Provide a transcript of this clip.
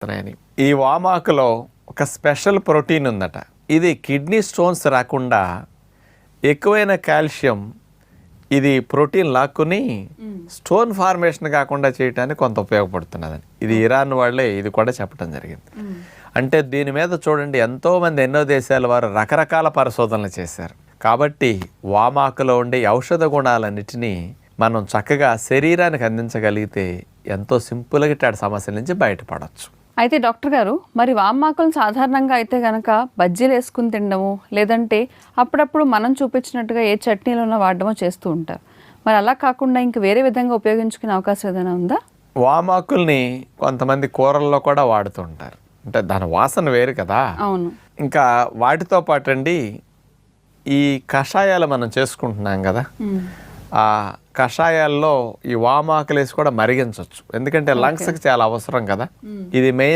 అని. ఈ వామాకులో ఒక స్పెషల్ ప్రోటీన్ ఉందట. ఇది కిడ్నీ స్టోన్స్ రాకుండా ఎక్కువైన కాల్షియం ఇది ప్రోటీన్ లాక్కుని స్టోన్ ఫార్మేషన్ కాకుండా చేయడానికి కొంత ఉపయోగపడుతున్నదని ఇది ఇరాన్ వాళ్ళే ఇది కూడా చెప్పడం జరిగింది. అంటే దీని మీద చూడండి ఎంతోమంది ఎన్నో దేశాల వారు రకరకాల పరిశోధనలు చేశారు. కాబట్టి వామాకులో ఉండే ఔషధ గుణాలన్నిటినీ మనం చక్కగా శరీరానికి అందించగలిగితే ఎంతో సింపుల్గా ఇట్లాంటి సమస్యల నుంచి బయటపడవచ్చు. అయితే డాక్టర్ గారు, మరి వామాకులను సాధారణంగా అయితే కనుక బజ్జీలు వేసుకుని తినడము, లేదంటే అప్పుడప్పుడు మనం చూపించినట్టుగా ఏ చట్నీలోనో వాడడమో చేస్తూ ఉంటారు. మరి అలా కాకుండా ఇంక వేరే విధంగా ఉపయోగించుకునే అవకాశం ఏదైనా ఉందా? వామాకుల్ని కొంతమంది కూరల్లో కూడా వాడుతూ ఉంటారు. అంటే దాని వాసన వేరు కదా. అవును. ఇంకా వాటితో పాటు అండి ఈ కషాయాలు మనం చేసుకుంటున్నాం కదా, ఆ కషాయాల్లో ఈ వామాకులు వేసి కూడా మరిగించవచ్చు. ఎందుకంటే లంగ్స్కి చాలా అవసరం కదా. ఇది మెయిన్